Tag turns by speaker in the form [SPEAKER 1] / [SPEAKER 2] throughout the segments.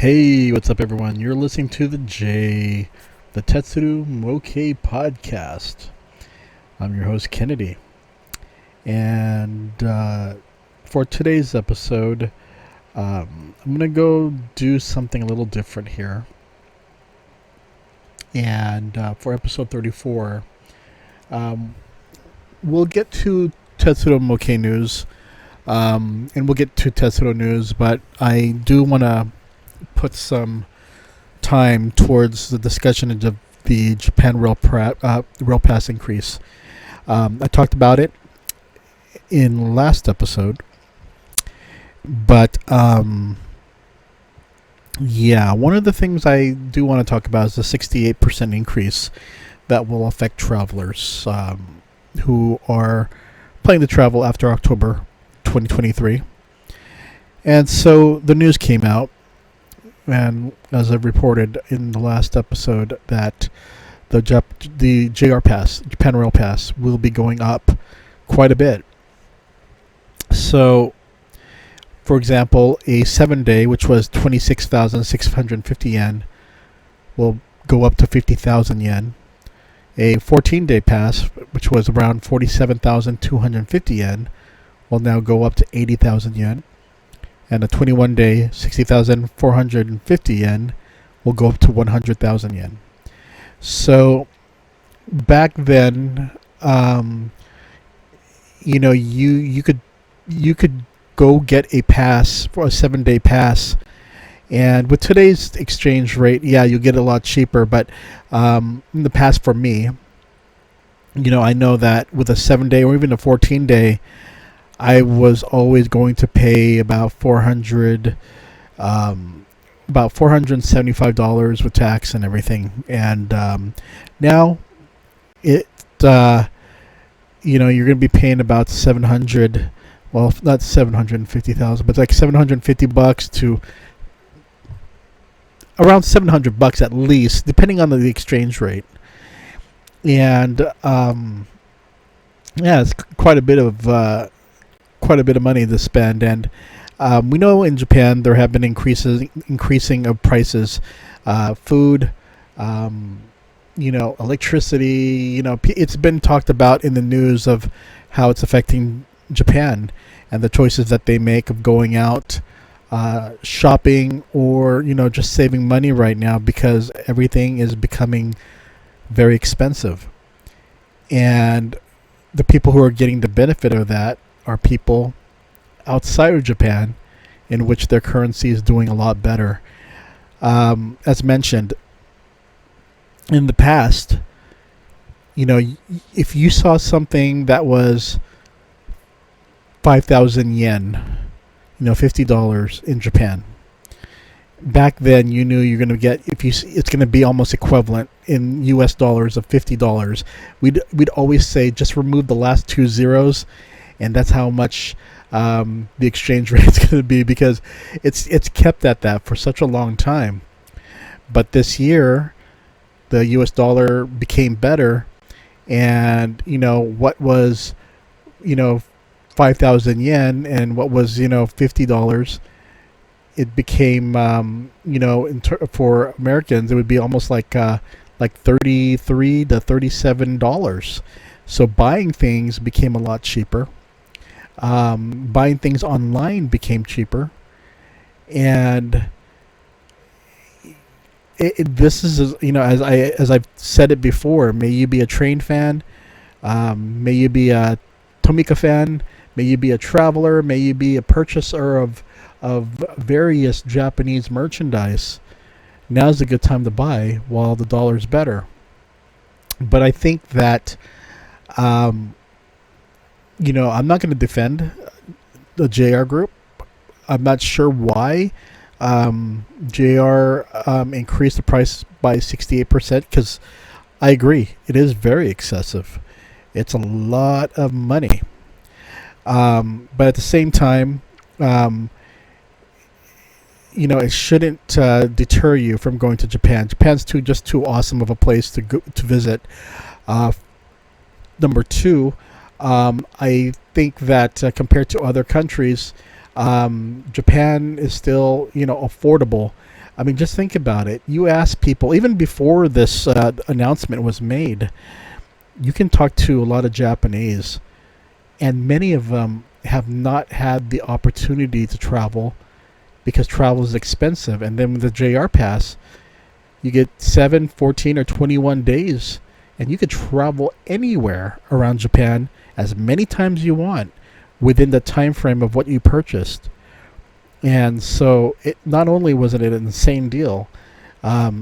[SPEAKER 1] Hey, what's up, everyone? You're listening to the Tetsudo Mokei Podcast. I'm your host, Kennedy. And for today's episode, I'm going to go do something a little different here. And for episode 34, we'll get to Tetsudo Mokei news. And we'll get to Tetsudo news, but I do want to put some time towards the discussion of the Japan Rail Pass increase. I talked about it in last episode, but one of the things I do want to talk about is the 68% increase that will affect travelers who are planning to travel after October 2023. And so the news came out, and as I reported in the last episode, that the JR Pass, Japan Rail Pass, will be going up quite a bit. So, for example, a 7-day, which was 26,650 yen, will go up to 50,000 yen. A 14-day pass, which was around 47,250 yen, will now go up to 80,000 yen. And a 21-day, 60,450 yen will go up to 100,000 yen. So back then, you could go get a pass for a 7-day pass, and with today's exchange rate, you get it a lot cheaper. But in the past, for me, I know that with a 7-day or even a 14-day, I was always going to pay about $475 with tax and everything. And now you're going to be paying about 700. Well, not 750,000, but like $750 to around $700 at least, depending on the exchange rate. And it's quite a bit of money to spend. And we know in Japan there have been increasing of prices, food, electricity. It's been talked about in the news of how it's affecting Japan and the choices that they make of going out shopping or just saving money right now, because everything is becoming very expensive. And the people who are getting the benefit of that are people outside of Japan, in which their currency is doing a lot better. As mentioned in the past, if you saw something that was 5,000 yen, $50 in Japan, back then you knew you're going to get, it's going to be almost equivalent in US dollars of $50. We'd always say just remove the last two zeros, and that's how much the exchange rate is going to be, because it's kept at that for such a long time. But this year, the US dollar became better, and what was 5,000 yen and what was $50, it became for Americans it would be almost like $33 to $37. So buying things became a lot cheaper. Buying things online became cheaper, and this is as I've said it before. May you be a train fan, may you be a TOMIX fan, may you be a traveler, may you be a purchaser of various Japanese merchandise. Now's a good time to buy while the dollar's better. But I think that I'm not going to defend the JR group. I'm not sure why JR increased the price by 68%, because I agree, it is very excessive. It's a lot of money. But at the same time, it shouldn't deter you from going to Japan. Japan's just too awesome of a place to go to visit. Number two, I think that compared to other countries, Japan is still, affordable. I mean, just think about it. You ask people, even before this announcement was made, you can talk to a lot of Japanese, and many of them have not had the opportunity to travel because travel is expensive. And then with the JR Pass, you get 7, 14, or 21 days, and you could travel anywhere around Japan as many times you want within the time frame of what you purchased. And so it not only was it an insane deal, a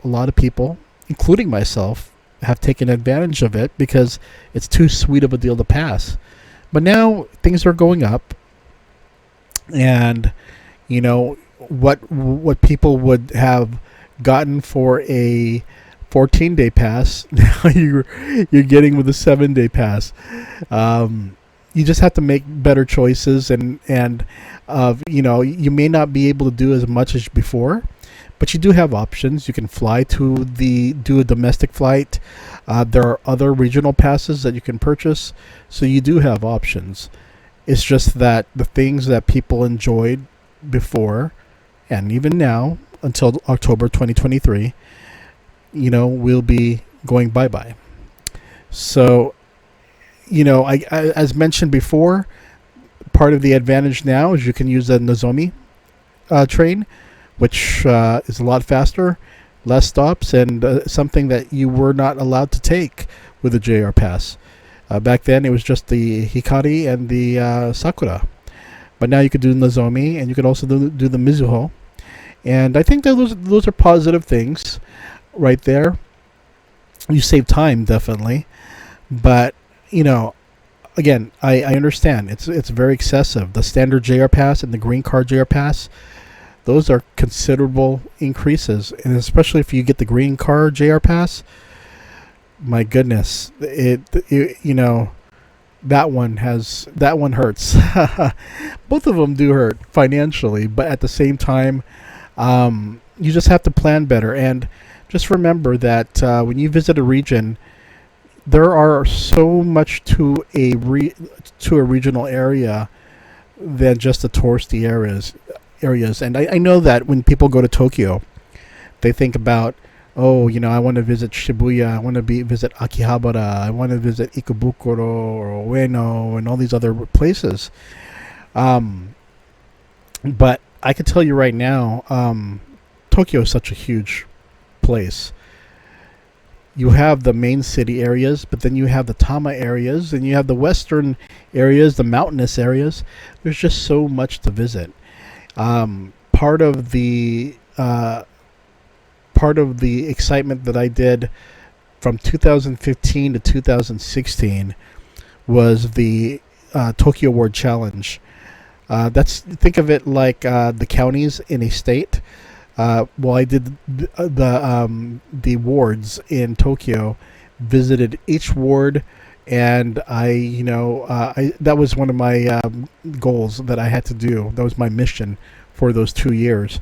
[SPEAKER 1] lot of people, including myself, have taken advantage of it because it's too sweet of a deal to pass. But now things are going up, and what people would have gotten for a 14-day pass, now you're getting with a 7-day pass. You just have to make better choices, and you may not be able to do as much as before, but you do have options. You can fly do a domestic flight. There are other regional passes that you can purchase, so you do have options. It's just that the things that people enjoyed before, and even now until October 2023, will be going bye-bye. So, I as mentioned before, part of the advantage now is you can use the Nozomi train, which is a lot faster, less stops, and something that you were not allowed to take with the JR Pass. Back then, it was just the Hikari and the Sakura. But now you could do Nozomi, and you could also do the Mizuho. And I think that those are positive things right there. You save time, definitely. But, again, I understand. It's very excessive. The standard JR Pass and the Green Card JR Pass, those are considerable increases. And especially if you get the Green Card JR Pass, my goodness, that one hurts. Both of them do hurt financially, but at the same time, you just have to plan better. And just remember that when you visit a region, there are so much to a regional area than just the touristy areas. And I know that when people go to Tokyo, they think about, I want to visit Shibuya, I want to visit Akihabara, I want to visit Ikebukuro or Ueno and all these other places. But I can tell you right now, Tokyo is such a huge place. You have the main city areas, but then you have the Tama areas, and you have the western areas, the mountainous areas. There's just so much to visit. Part of the excitement that I did from 2015 to 2016 was the Tokyo Ward Challenge. Think of it like the counties in a state. I did the wards in Tokyo, visited each ward, and that was one of my goals that I had to do. That was my mission for those 2 years.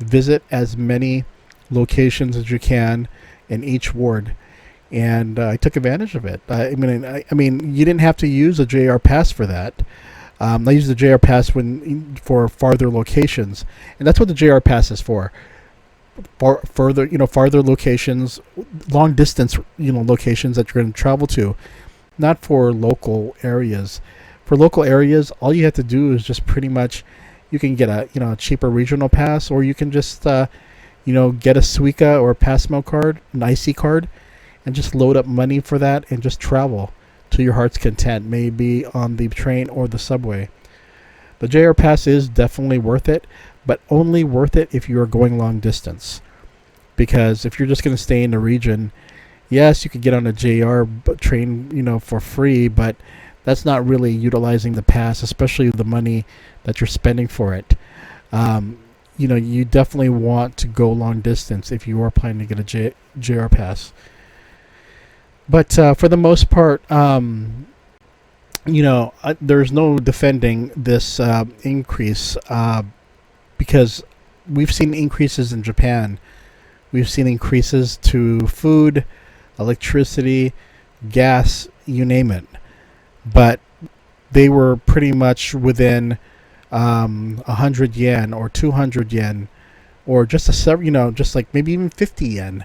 [SPEAKER 1] Visit as many locations as you can in each ward, and I took advantage of it. I mean, you didn't have to use a JR Pass for that. I used the JR Pass for farther locations, and that's what the JR Pass is for. Farther locations, long distance, locations that you're going to travel to, not for local areas. For local areas, all you have to do is just pretty much, you can get a cheaper regional pass, or you can just get a Suica or a Passmo card, an IC card, and just load up money for that and just travel to your heart's content, maybe on the train or the subway. The JR Pass is definitely worth it, but only worth it if you are going long distance. Because if you're just going to stay in the region, yes, you could get on a JR train, for free, but that's not really utilizing the pass, especially the money that you're spending for it. You definitely want to go long distance if you are planning to get a JR Pass. But for the most part, there's no defending this increase because we've seen increases in Japan. We've seen increases to food, electricity, gas, you name it. But they were pretty much within 100 yen or 200 yen or just just like maybe even 50 yen.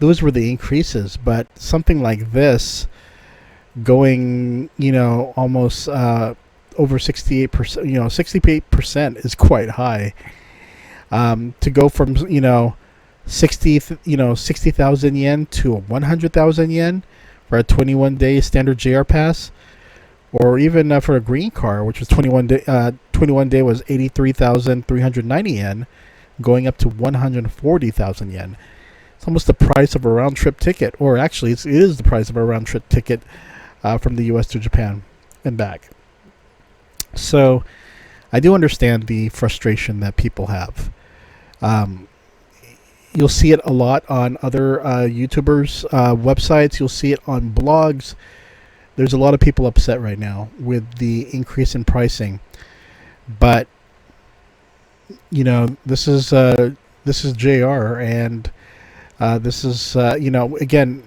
[SPEAKER 1] Those were the increases. But something like this, going almost over 68%, 68% is quite high. To go from 60,000 yen to 100,000 yen for a 21-day standard JR Pass, or even for a green car, which was 21 day was 83,390 yen, going up to 140,000 yen. It's almost the price of a round trip ticket, or actually it is the price of a round trip ticket from the U.S. to Japan and back. So I do understand the frustration that people have. You'll see it a lot on other YouTubers' websites. You'll see it on blogs. There's a lot of people upset right now with the increase in pricing. But this is JR, and this is again,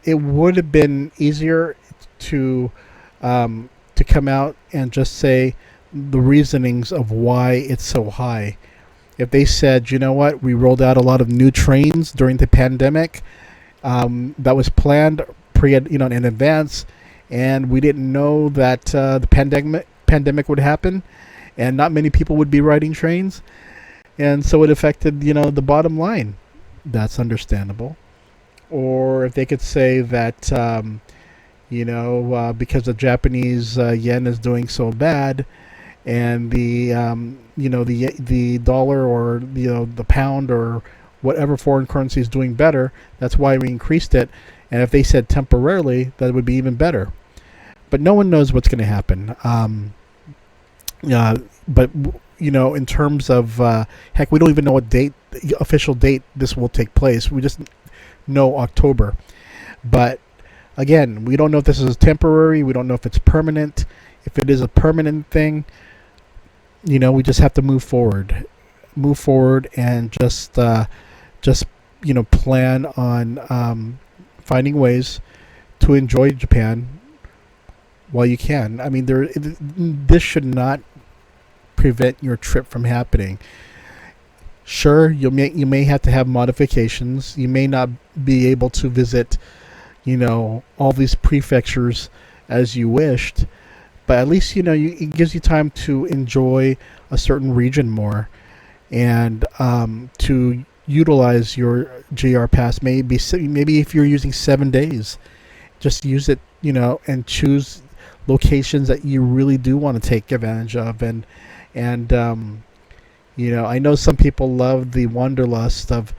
[SPEAKER 1] it would have been easier to come out and just say the reasonings of why it's so high. If they said, we rolled out a lot of new trains during the pandemic, that was planned in advance, and we didn't know that the pandemic would happen, and not many people would be riding trains, and so it affected the bottom line. That's understandable. Or if they could say that because the Japanese yen is doing so bad, and the the dollar, or the pound, or whatever foreign currency is doing better, that's why we increased it. And if they said temporarily, that would be even better. But no one knows what's going to happen. But in terms of heck, we don't even know what official date this will take place. We just know October. But again, we don't know if this is temporary. We don't know if it's permanent. If it is a permanent thing, we just have to move forward, and just plan on finding ways to enjoy Japan while you can. I mean, this should not prevent your trip from happening. Sure, you may have to have modifications. You may not be able to visit, all these prefectures as you wished, but at least it gives you time to enjoy a certain region more, and to utilize your JR Pass. Maybe if you're using 7 days, just use it, and choose locations that you really do want to take advantage of. And I know some people love the wanderlust of,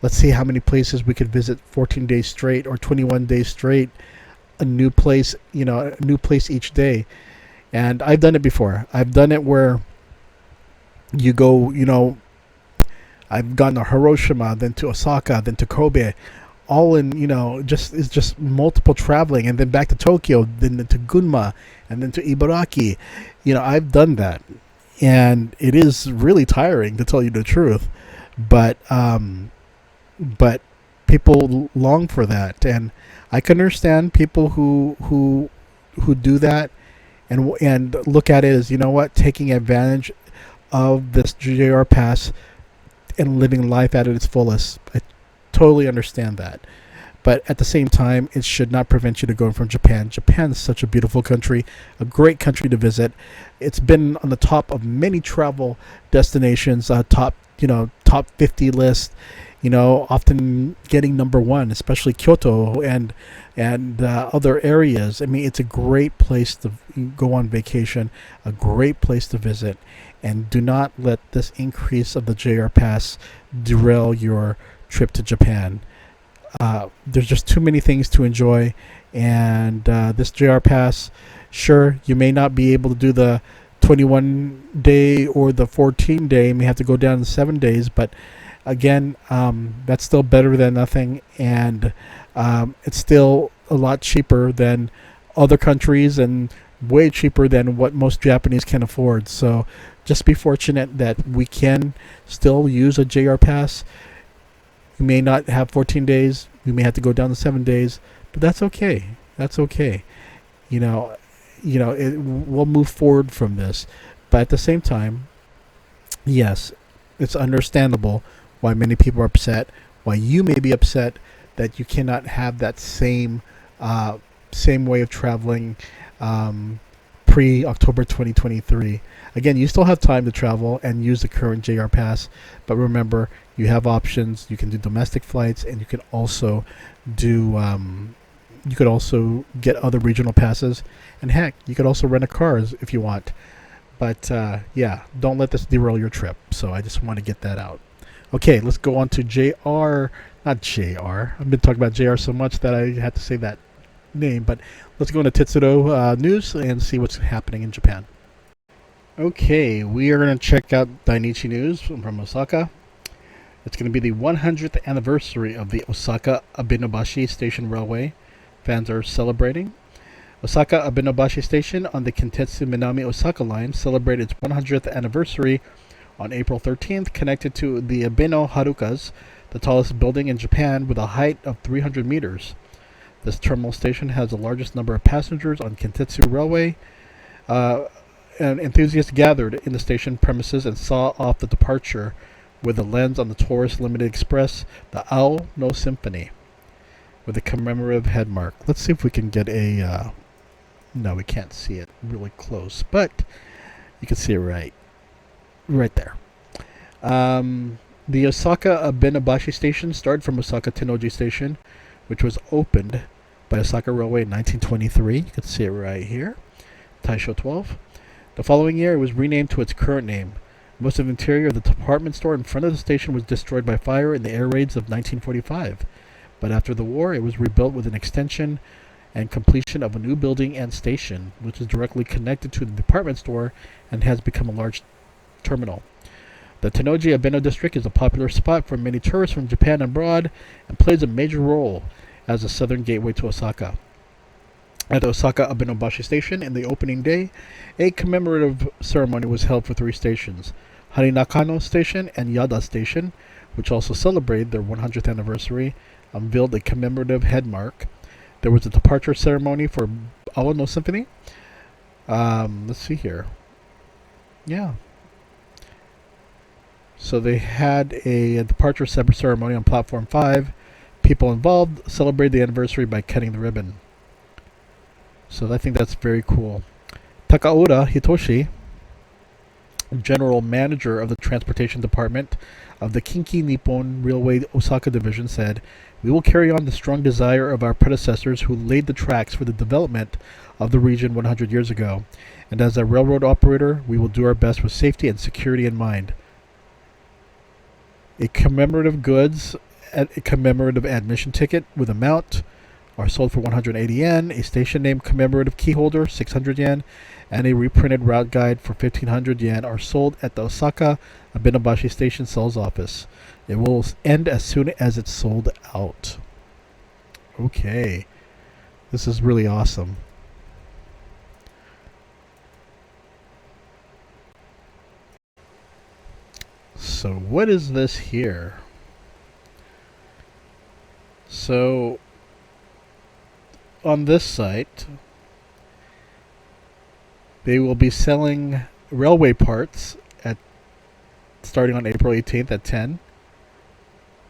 [SPEAKER 1] let's see how many places we could visit 14 days straight or 21 days straight, a new place each day. And I've done it before. I've done it where you go, I've gone to Hiroshima, then to Osaka, then to Kobe, all in, it's just multiple traveling, and then back to Tokyo, then to Gunma, and then to Ibaraki. I've done that, and it is really tiring, to tell you the truth. But people long for that, and I can understand people who do that and look at it as, taking advantage of this JR Pass and living life at its fullest. I totally understand that. But at the same time, it should not prevent you to going from Japan. Japan is such a beautiful country, a great country to visit. It's been on the top of many travel destinations, top 50 list, often getting number one, especially Kyoto and other areas. I mean, it's a great place to go on vacation, a great place to visit. And do not let this increase of the JR Pass derail your trip to Japan. There's just too many things to enjoy, and this JR Pass, sure, you may not be able to do the 21-day or the 14-day. You may have to go down to 7 days, but again, that's still better than nothing, and it's still a lot cheaper than other countries and way cheaper than what most Japanese can afford. So just be fortunate that we can still use a JR Pass. You may not have 14 days. You may have to go down to 7 days, but that's okay. That's okay. We'll move forward from this. But at the same time, yes, it's understandable why many people are upset, why you may be upset that you cannot have that same way of traveling pre-October 2023. Again, you still have time to travel and use the current JR Pass, but remember, you have options. You can do domestic flights, and you can also do you could also get other regional passes, and heck, you could also rent a car if you want. But yeah, don't let this derail your trip. So I just want to get that out. Okay, let's go on to JR. Not JR. I've been talking about JR so much that I had to say that name. But let's go into Tetsudo news and see what's happening in Japan. Okay, we are going to check out Dainichi News from Osaka. It's going to be the 100th anniversary of the Osaka Abenobashi Station Railway. Fans are celebrating. Osaka Abenobashi Station on the Kintetsu Minami Osaka line celebrated its 100th anniversary on April 13th, connected to the Abeno Harukas, the tallest building in Japan with a height of 300 meters. This terminal station has the largest number of passengers on Kintetsu Railway. And enthusiasts gathered in the station premises and saw off the departure with a lens on the Tourist Limited Express, the Owl No Symphony, with a commemorative headmark. Let's see if we can get a... no, we can't see it really close, but you can see it right there. The Osaka Abenobashi Station started from Osaka Tennoji Station, which was opened by Osaka Railway in 1923. You can see it right here, Taisho 12. The following year, it was renamed to its current name. Most of the interior of the department store in front of the station was destroyed by fire in the air raids of 1945. But after the war, it was rebuilt with an extension and completion of a new building and station, which is directly connected to the department store and has become a large terminal. The Tennoji Abeno district is a popular spot for many tourists from Japan and abroad and plays a major role as a southern gateway to Osaka. At the Osaka Abenobashi Station in the opening day, a commemorative ceremony was held for 3 stations, Harinakano Station and Yada Station, which also celebrated their 100th anniversary, unveiled a commemorative headmark. There was a departure ceremony for Owl No Symphony. Let's see here. Yeah. So they had a departure ceremony on Platform 5. People involved celebrated the anniversary by cutting the ribbon. So I think that's very cool. Takaura Hitoshi, General Manager of the Transportation Department of the Kinki Nippon Railway Osaka Division, said, "We will carry on the strong desire of our predecessors who laid the tracks for the development of the region 100 years ago. And as a railroad operator, we will do our best with safety and security in mind." A commemorative admission ticket with a mount are sold for 180 yen, a station name commemorative key holder 600 yen, and a reprinted route guide for 1500 yen are sold at the Osaka Abenobashi Station sales office. It will end as soon as it's sold out. Okay. This is really awesome. So what is this here? So on this site, they will be selling railway parts starting on April 18th at 10.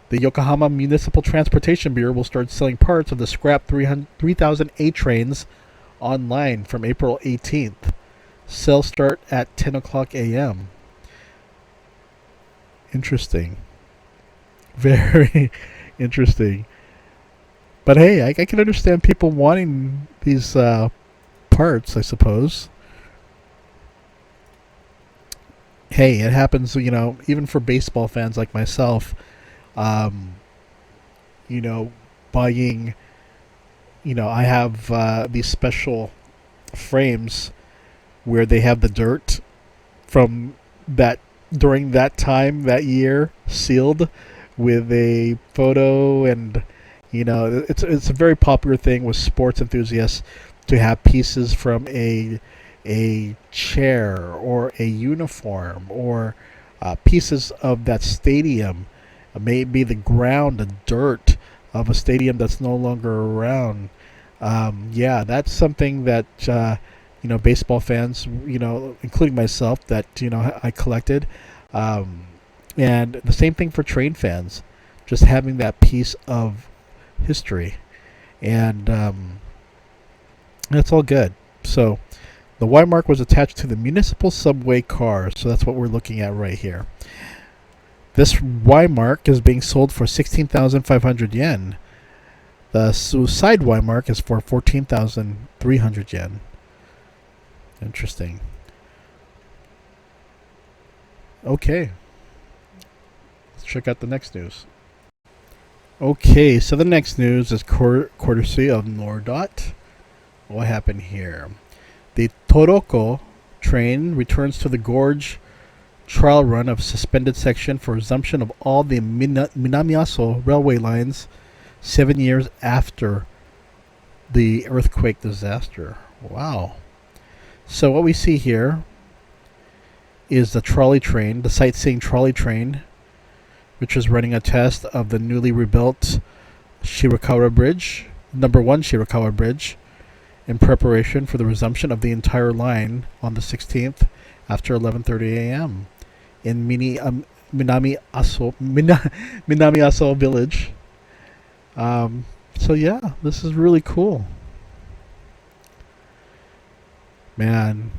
[SPEAKER 1] The Yokohama Municipal Transportation Bureau will start selling parts of the scrap 3000 A trains online from April 18th. Sales start at 10 o'clock a.m. Interesting. Very interesting. But hey, I can understand people wanting these parts, I suppose. Hey, it happens, even for baseball fans like myself, buying, I have these special frames where they have the dirt from during that time, that year, sealed with a photo, and it's a very popular thing with sports enthusiasts to have pieces from a chair or a uniform or pieces of that stadium, maybe the ground, the dirt of a stadium that's no longer around. That's something that baseball fans, including myself, that I collected. And the same thing for train fans, just having that piece of history. And that's all good. So the Y mark was attached to the municipal subway cars. So that's what we're looking at right here. This Y mark is being sold for 16,500 yen. The side Y mark is for 14,300 yen. Interesting. Okay. Let's check out the next news. Okay, so the next news is courtesy of Nordot. What happened here? The Toroko train returns to the Gorge trial run of suspended section for resumption of all the Minamiaso railway lines 7 years after the earthquake disaster. Wow. So what we see here is the trolley train, the sightseeing trolley train, which is running a test of the newly rebuilt Shirakawa Bridge, number 1 Shirakawa Bridge, in preparation for the resumption of the entire line on the 16th after 11:30 a.m. in Minami Aso village. So yeah, this is really cool. Man.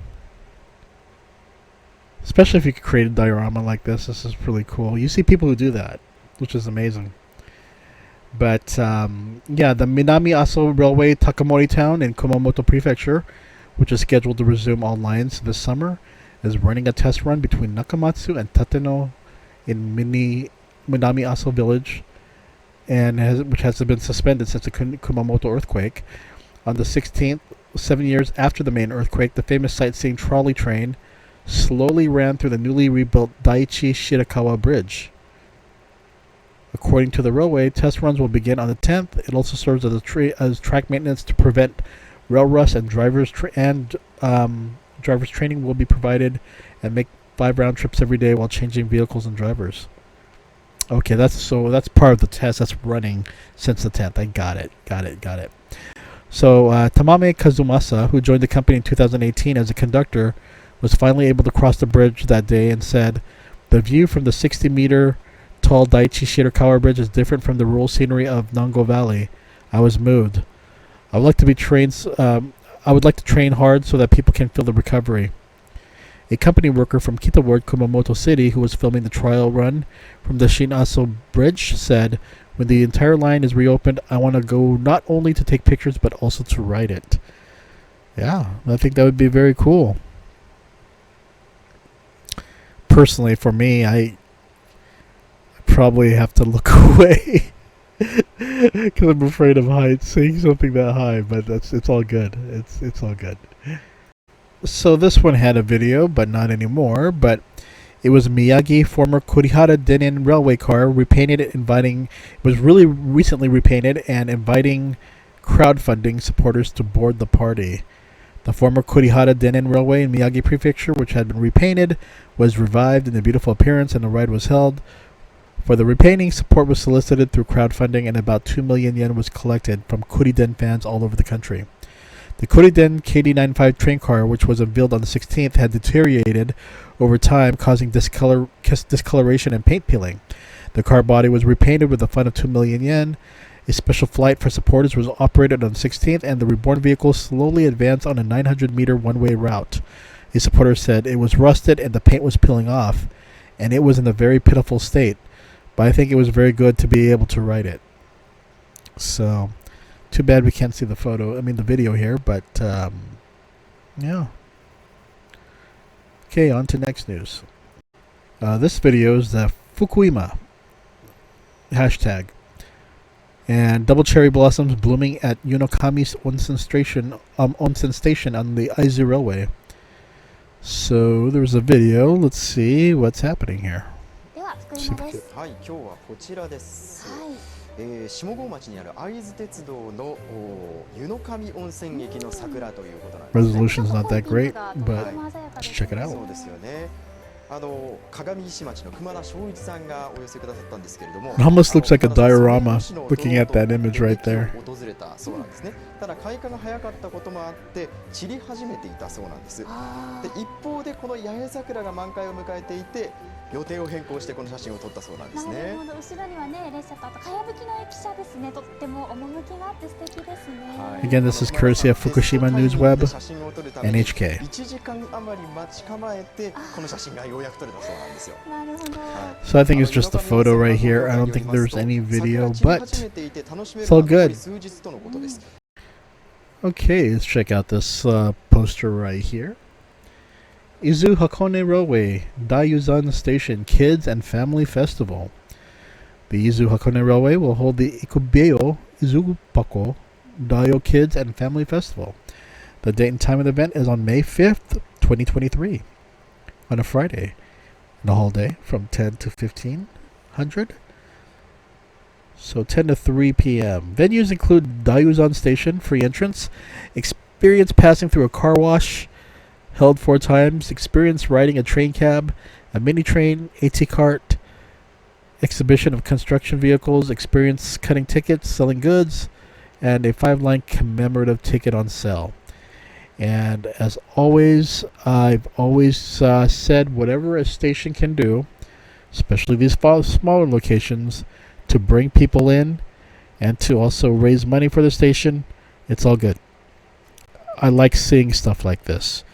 [SPEAKER 1] Especially if you could create a diorama like this. This is really cool. You see people who do that, which is amazing. But yeah, the Minami Aso Railway Takamori Town in Kumamoto Prefecture, which is scheduled to resume all lines this summer, is running a test run between Nakamatsu and Tateno in Minami Aso Village, and which has been suspended since the Kumamoto earthquake. On the 16th, 7 years after the main earthquake, the famous sightseeing trolley train slowly ran through the newly rebuilt Daiichi Shirakawa Bridge. According to the railway, test runs will begin on the 10th. It also serves as track maintenance to prevent rail rust, and drivers training will be provided and make 5 round trips every day while changing vehicles and drivers. Okay, that's part of the test that's running since the 10th. I got it. So Tamame Kazumasa, who joined the company in 2018 as a conductor, was finally able to cross the bridge that day and said, "The view from the 60-meter tall Daiichi Shirakawa Bridge is different from the rural scenery of Nango Valley. I was moved. I would like to train hard so that people can feel the recovery." A company worker from Kita Ward, Kumamoto City, who was filming the trial run from the Shinaso Bridge, said, "When the entire line is reopened, I want to go not only to take pictures but also to ride it." Yeah, I think that would be very cool. Personally, for me, I probably have to look away because I'm afraid of heights. Seeing something that high, but it's all good. It's all good. So this one had a video, but not anymore. But it was Miyagi former Kurihara Denen railway car repainted, it was really recently repainted and inviting crowdfunding supporters to board the party. The former Kurihara Denen Railway in Miyagi Prefecture, which had been repainted, was revived in a beautiful appearance, and the ride was held. For the repainting, support was solicited through crowdfunding, and about 2 million yen was collected from Kuriden fans all over the country. The Kuriden KD95 train car, which was unveiled on the 16th, had deteriorated over time, causing discoloration and paint peeling. The car body was repainted with a fund of 2 million yen. A special flight for supporters was operated on the 16th, and the reborn vehicle slowly advanced on a 900-meter one-way route. A supporter said it was rusted and the paint was peeling off, and it was in a very pitiful state. But I think it was very good to be able to ride it. So, too bad we can't see the video here, but yeah. Okay, on to next news. This video is the Fukuima hashtag. And double cherry blossoms blooming at Yunokami's onsen station on the Aizu Railway. So there's a video. Let's see what's happening here.
[SPEAKER 2] はい、今日はこちらです。下郷町にある会津鉄道の湯の上温泉駅の桜ということなんですね。
[SPEAKER 1] Resolution's not that great, but let's check it out.
[SPEAKER 2] そうですよね。鏡石町の熊田正一さんがお寄せくださったんですけれども、
[SPEAKER 1] It almost looks like a diorama looking at that image right there.
[SPEAKER 2] 訪れたそうなんですね。ただ開花が早かったこともあって散り始めていたそうなんです。で一方でこの八重桜が満開を迎えていて、予定を変更してこの写真を撮ったそうなんですね。
[SPEAKER 3] なるほど、後ろにはね、列車とあとかやぶきの駅舎ですね。とっても趣があって素敵ですね。
[SPEAKER 1] Again, this is courtesy of Fukushima News Web, NHK.
[SPEAKER 2] 1時間余り待ち構えてこの写真がようやく撮れたそうなんですよ。
[SPEAKER 3] なるほど。
[SPEAKER 1] So I think it's just a photo right here. I don't think there's any video, but it's all good. Okay, let's check out this poster right here. Izu Hakone Railway, Daiyuzan Station Kids and Family Festival. The Izu Hakone Railway will hold the Ikubeyo Izupako Daio Kids and Family Festival. The date and time of the event is on May 5th, 2023, on a Friday, the whole day from 10 to 1500. So 10 to 3 p.m. Venues include Daiyuzan Station, free entrance, experience passing through a car wash, held 4 times, experience riding a train cab, a mini train, AT cart, exhibition of construction vehicles, experience cutting tickets, selling goods, and a 5-line commemorative ticket on sale. And as always, I've always said whatever a station can do, especially these smaller locations, to bring people in and to also raise money for the station, it's all good. I like seeing stuff like this.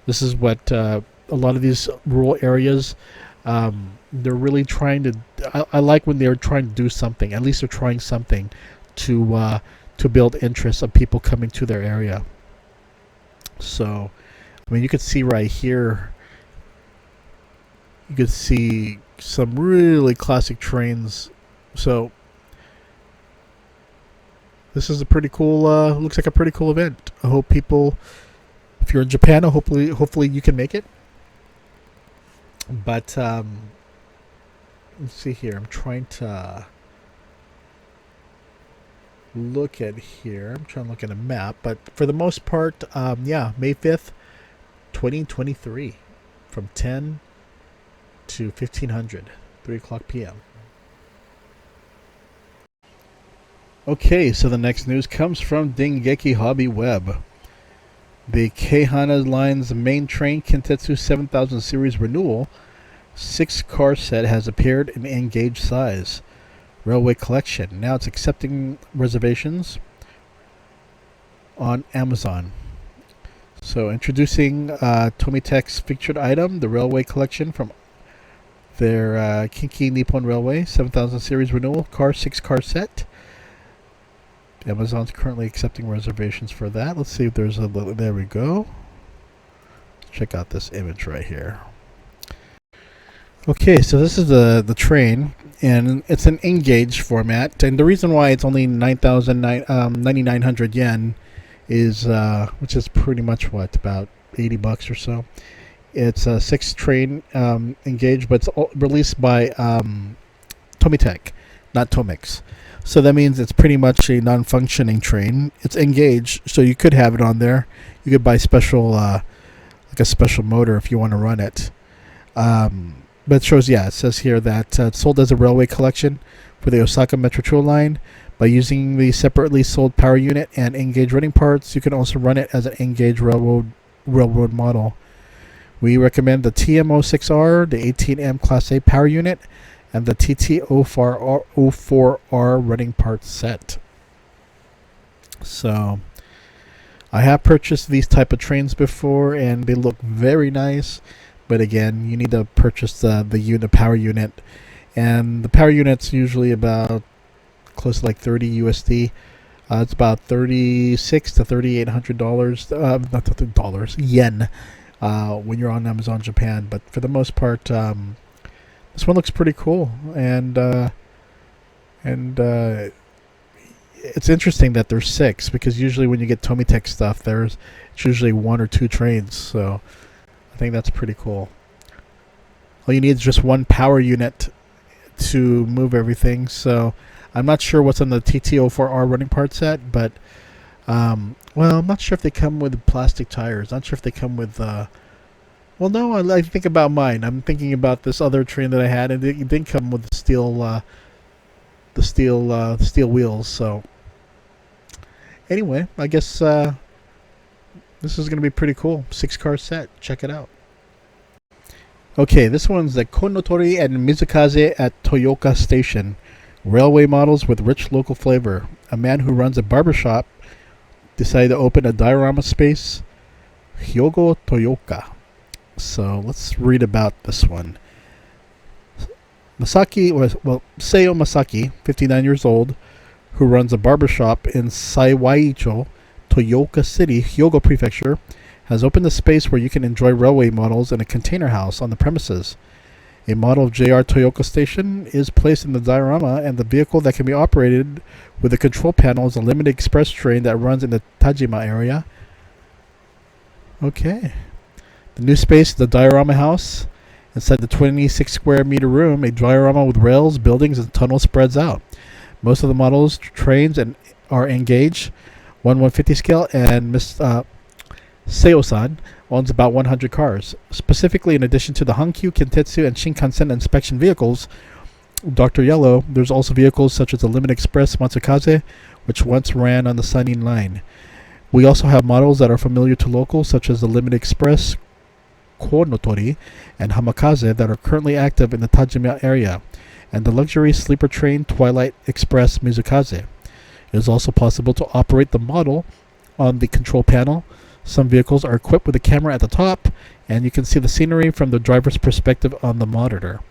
[SPEAKER 1] This is what a lot of these rural areas, they're really trying to. I like when they're trying to do something. At least they're trying something to build interest of people coming to their area. So, I mean, you could see right here. You could see some really classic trains. So, this is a pretty cool. Looks like a pretty cool event. I hope people. If you're in Japan, hopefully you can make it. But let's see here. I'm trying to look at here. I'm trying to look at a map, but for the most part, May 5th, 2023, from 10 to 1500, 3 o'clock p.m. Okay, so the next news comes from Dengeki Hobby Web. The Keihana Line's main train Kintetsu 7000 series renewal 6-car set has appeared in engaged size. Railway collection. Now it's accepting reservations on Amazon. So introducing TOMIX featured item, the railway collection from their Kinki Nippon Railway 7000 series renewal 6-car set. Amazon's currently accepting reservations for that. Let's see if there's a little. There we go. Check out this image right here. Okay, so this is the train, and it's an engaged format. And the reason why it's only 9,900 yen is, which is pretty much what, about $80 or so. It's a 6-train engaged, but it's released by Tomitech, not TOMIX. So that means it's pretty much a non-functioning train. It's engaged, so you could have it on there. You could buy special, like a special motor if you want to run it. But it shows, it says here that it's sold as a railway collection for the Osaka Metro Trail line. By using the separately sold power unit and engaged running parts, you can also run it as an engaged railroad model. We recommend the TM06R, the 18M Class A power unit, and the TT04R running parts set. So, I have purchased these type of trains before, and they look very nice. But again, you need to purchase the power unit, and the power unit's usually about close to like 30 USD. It's about $3,600 to $3,800, not dollars, yen, when you're on Amazon Japan. But for the most part, this one looks pretty cool, and it's interesting that there's 6, because usually when you get Tomitech stuff, it's usually 1 or 2 trains. So I think that's pretty cool. All you need is just one power unit to move everything. So I'm not sure what's on the TT04R running part set, but I'm not sure if they come with plastic tires. Not sure if they come with. Well, no, I think about mine. I'm thinking about this other train that I had, and it didn't come with the steel wheels. So anyway, I guess this is going to be pretty cool. 6-car set. Check it out. Okay, this one's the Konotori and Mizukaze at Toyoka Station. Railway models with rich local flavor. A man who runs a barbershop decided to open a diorama space, Hyogo Toyoka. So let's read about this one. Seiyo Masaki, 59 years old, who runs a barbershop in Saiwaicho, Toyoka City, Hyogo Prefecture, has opened a space where you can enjoy railway models in a container house on the premises. A model of JR Toyoka Station is placed in the diorama, and the vehicle that can be operated with a control panel is a limited express train that runs in the Tajima area. Okay. The new space is the diorama house. Inside the 26 square meter room, a diorama with rails, buildings, and tunnels spreads out. Most of the models, trains, are engaged. 1/150 scale, and Seo-san owns about 100 cars. Specifically, in addition to the Hankyu, Kintetsu, and Shinkansen inspection vehicles, Dr. Yellow, there's also vehicles such as the Limited Express Matsukaze, which once ran on the Sunning Line. We also have models that are familiar to locals, such as the Limited Express Konotori and Hamakaze, that are currently active in the Tajima area, and the luxury sleeper train Twilight Express Mizukaze. It is also possible to operate the model on the control panel. Some vehicles are equipped with a camera at the top, and you can see the scenery from the driver's perspective on the monitor.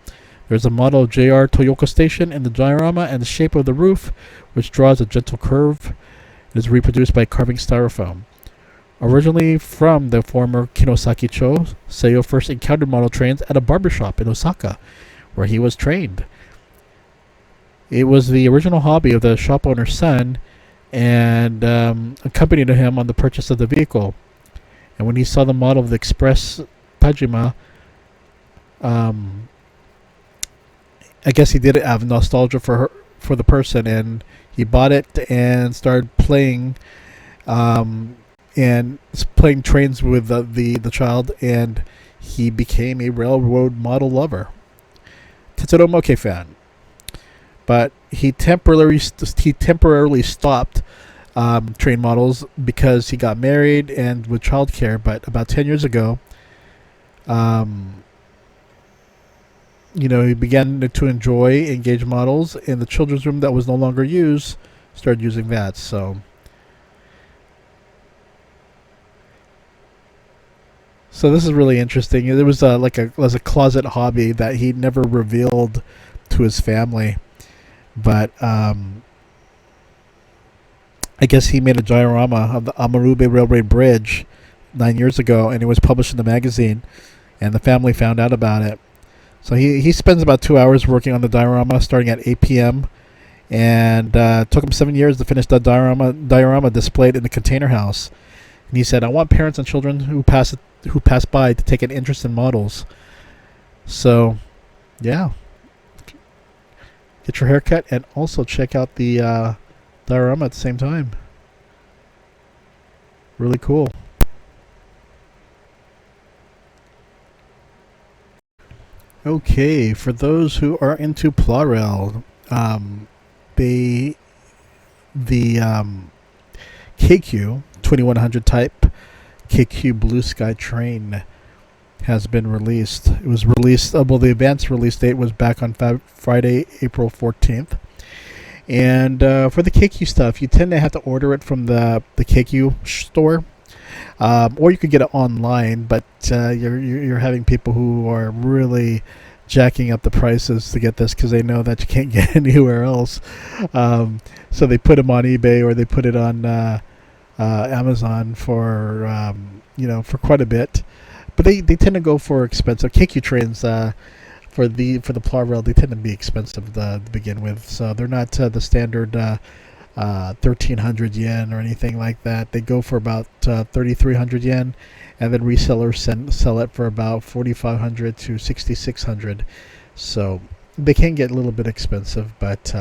[SPEAKER 1] There's a model of JR Toyoka Station in the diorama, and the shape of the roof, which draws a gentle curve, is reproduced by carving styrofoam. Originally from the former Kinosaki-cho, Seiyo first encountered model trains at a barbershop in Osaka, where he was trained. It was the original hobby of the shop owner's son, and accompanied him on the purchase of the vehicle. And when he saw the model of the Express Tajima, I guess he did have nostalgia for the person, and he bought it and started playing trains with the child, and he became a railroad model lover. Tetsudo Mokei fan. But he temporarily stopped train models because he got married and with childcare. But about 10 years ago, he began to enjoy engaged models, and the children's room that was no longer used started using that. So this is really interesting. It was a closet hobby that he never revealed to his family. But I guess he made a diorama of the Amarube Railway Bridge 9 years ago, and it was published in the magazine, and the family found out about it. So he spends about 2 hours working on the diorama, starting at 8 p.m., and took him 7 years to finish the diorama displayed in the container house. And he said, "I want parents and children who pass by to take an interest in models." So, yeah. Get your haircut and also check out the diorama at the same time. Really cool. Okay, for those who are into PLARAIL, the KQ 2100 type KQ Blue Sky train has been released. It was released, the advanced release date was back on Friday, April 14th. And for the KQ stuff, you tend to have to order it from the KQ store, or you could get it online. But you're having people who are really jacking up the prices to get this because they know that you can't get anywhere else. So they put them on eBay, or they put it on Amazon for for quite a bit. But they tend to go for expensive KQ trains. For the PLARAIL, they tend to be expensive to begin with, so they're not the standard 1,300 yen or anything like that. They go for about 3,300 yen, and then resellers sell it for about 4,500 to 6,600. So they can get a little bit expensive, but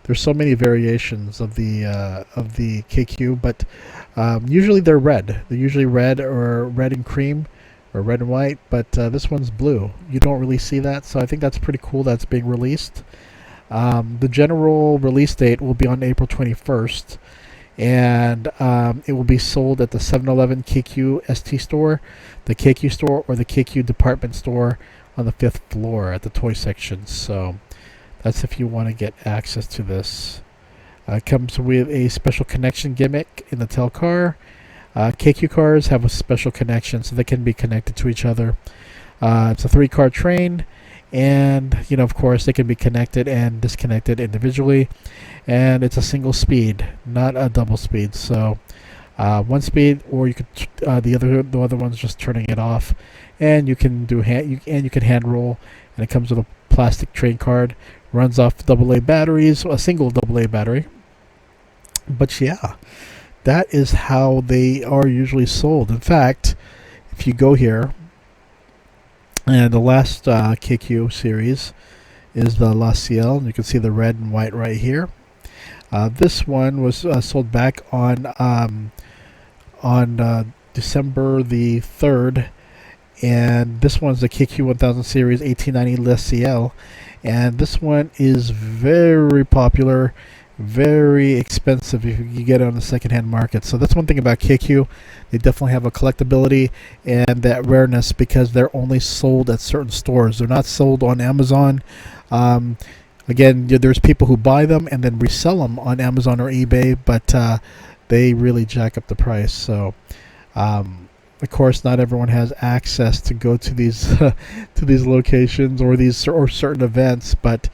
[SPEAKER 1] there's so many variations of the KQ. But usually they're red. They're usually red or red and cream, or red and white, but this one's blue. You don't really see that, so I think that's pretty cool that's being released. The general release date will be on April 21st, and it will be sold at the 7-Eleven KQ ST store, the KQ store, or the KQ department store on the 5th floor at the toy section. So that's if you want to get access to this. It comes with a special connection gimmick in the tail car. KQ cars have a special connection, so they can be connected to each other. It's a 3-car train, and of course they can be connected and disconnected individually, and it's a single speed, not a double speed. So one speed, or you could the other one's just turning it off, and you can do you can hand roll, and it comes with a plastic train card, runs off AA batteries, a single AA battery. But yeah, that is how they are usually sold. In fact, if you go here, and the last KQ series is the La Ciel, and you can see the red and white right here. This one was sold back on December the 3rd, and this one's the KQ 1000 series 1890 La Ciel, and this one is very popular, very expensive if you get it on the secondhand market. So that's one thing about KQ. They definitely have a collectability and that rareness because they're only sold at certain stores. They're not sold on Amazon. Again, there's people who buy them and then resell them on Amazon or eBay, but they really jack up the price. So of course, not everyone has access to go to these to these locations or certain events, but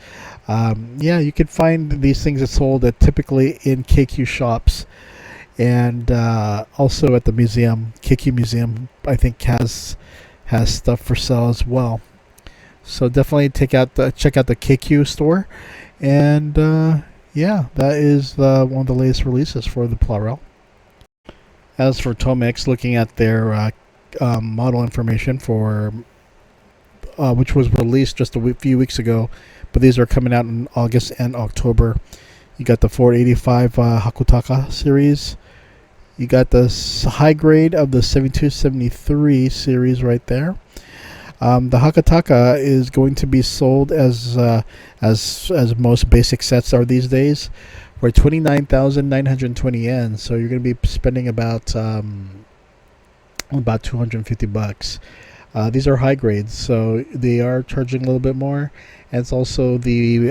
[SPEAKER 1] yeah, you can find these things that sold at typically in KQ shops, and also at the museum. KQ Museum, I think, has stuff for sale as well. So definitely check out the KQ store, and yeah, that is one of the latest releases for the PLARAIL. As for TOMIX, looking at their model information for which was released just a few weeks ago, but these are coming out in August and October. You got the 485 Hakutaka series. You got the high grade of the 7273 series right there. The Hakutaka is going to be sold as most basic sets are these days for 29,920 yen. So you're going to be spending about $250. These are high grades, so they are charging a little bit more. And it's also the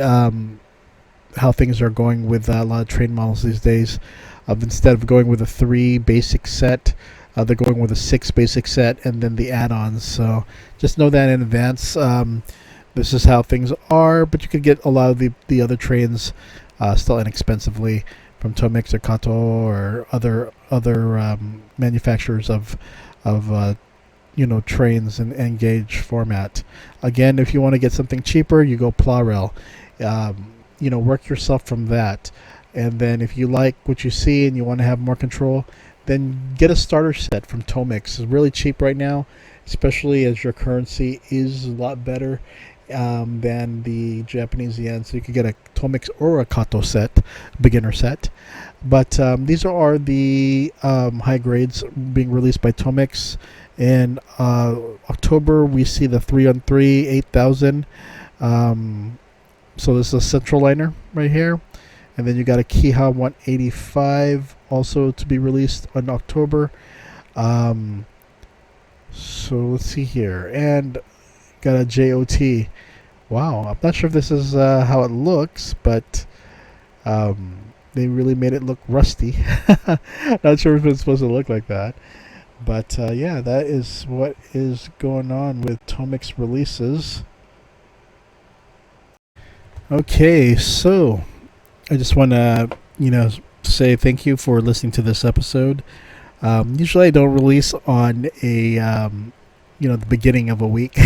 [SPEAKER 1] how things are going with a lot of train models these days. Instead of going with a 3 basic set, they're going with a 6 basic set and then the add-ons. So just know that in advance. This is how things are, but you could get a lot of the other trains still inexpensively from TOMIX or KATO or other manufacturers of trains and gauge format. Again, if you want to get something cheaper, you go PLARAIL. Work yourself from that. And then if you like what you see and you want to have more control, then get a starter set from TOMIX. It's really cheap right now, especially as your currency is a lot better than the Japanese yen. So you could get a TOMIX or a KATO set, beginner set. But these are the high grades being released by TOMIX. In October, we see the 3-on-3 8000. So this is a central liner right here. And then you got a Kiha 185 also to be released in October. So let's see here. And got a JOT. Wow, I'm not sure if this is how it looks, but they really made it look rusty. Not sure if it's supposed to look like that. But yeah, that is what is going on with TOMIX releases. Okay, so I just want to, say thank you for listening to this episode. Usually I don't release on a, the beginning of a week,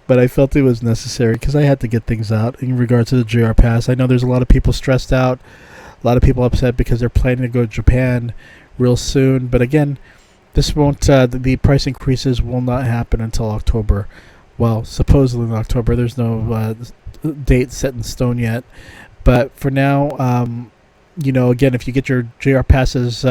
[SPEAKER 1] but I felt it was necessary because I had to get things out in regards to the JR Pass. I know there's a lot of people stressed out, a lot of people upset because they're planning to go to Japan real soon. But again, this won't, the price increases will not happen until October. Well, supposedly in October. There's no date set in stone yet. But for now, again, if you get your JR passes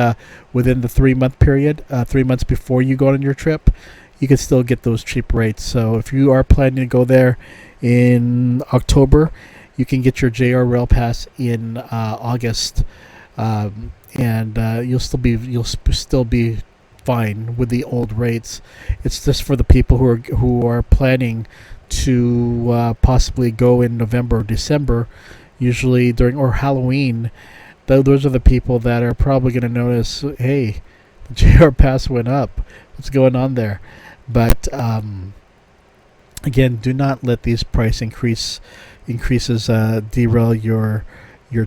[SPEAKER 1] within the 3-month period, 3 months before you go on your trip, you can still get those cheap rates. So if you are planning to go there in October, you can get your JR Rail Pass in August and you'll still be fine with the old rates. It's just for the people who are planning to possibly go in November or December, usually during or Halloween. Those are the people that are probably going to notice, hey, the JR Pass went up. What's going on there? But again, do not let these price increases derail your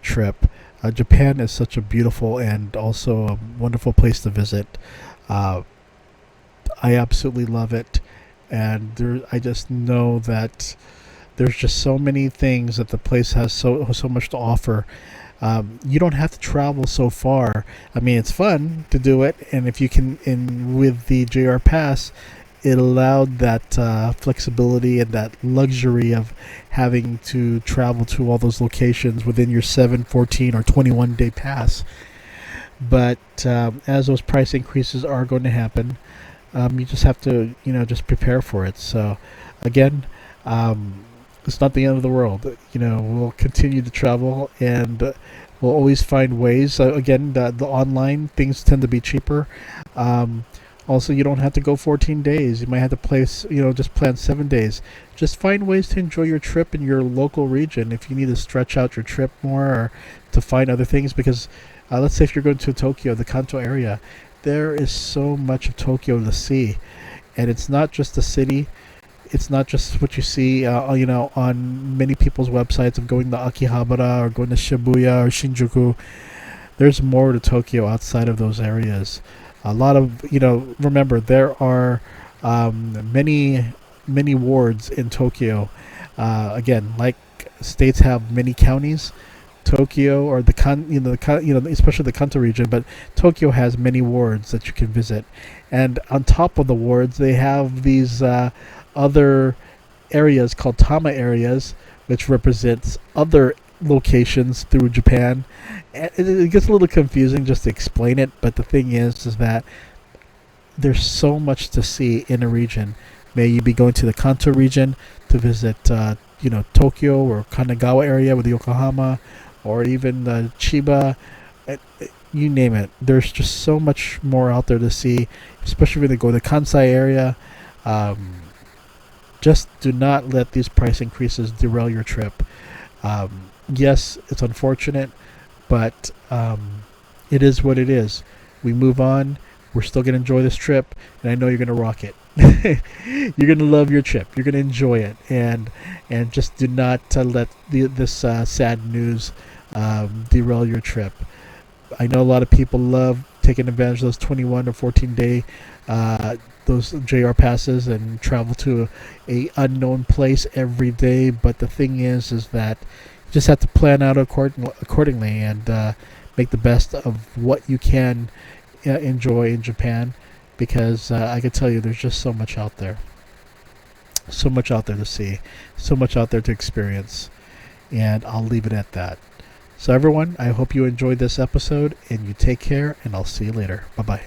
[SPEAKER 1] trip. Japan is such a beautiful and also a wonderful place to visit. I absolutely love it, and I just know that there's just so many things that the place has so much to offer. You don't have to travel so far. I mean, it's fun to do it, and if you can, with the JR Pass, it allowed that flexibility and that luxury of having to travel to all those locations within your 7, 14, or 21-day pass. But as those price increases are going to happen, you just have to, just prepare for it. So, again, it's not the end of the world. We'll continue to travel, and we'll always find ways. Again, the online things tend to be cheaper. Also, you don't have to go 14 days. You might have to just plan 7 days. Just find ways to enjoy your trip in your local region. If you need to stretch out your trip more or to find other things, because let's say if you're going to Tokyo, the Kanto area, there is so much of Tokyo to see. And it's not just the city. It's not just what you see, on many people's websites of going to Akihabara or going to Shibuya or Shinjuku. There's more to Tokyo outside of those areas. A lot of, remember, there are many wards in Tokyo. Again, like states have many counties. Tokyo, or especially the Kanto region, but Tokyo has many wards that you can visit. And on top of the wards, they have these other areas called Tama areas, which represents other locations through Japan. It gets a little confusing just to explain it, but the thing is that there's so much to see in a region. May you be going to the Kanto region to visit, Tokyo or Kanagawa area with Yokohama, or even Chiba, you name it. There's just so much more out there to see, especially when they go to the Kansai area. Just do not let these price increases derail your trip. Yes, it's unfortunate, but it is what it is. We move on. We're still going to enjoy this trip, and I know you're going to rock it. You're going to love your trip. You're going to enjoy it, and just do not let this sad news derail your trip. I know a lot of people love taking advantage of those 21 or 14-day those JR passes and travel to a unknown place every day. But the thing is that you just have to plan out accordingly and make the best of what you can enjoy in Japan, because I can tell you there's just so much out there. So much out there to see. So much out there to experience. And I'll leave it at that. So everyone, I hope you enjoyed this episode, and you take care, and I'll see you later. Bye-bye.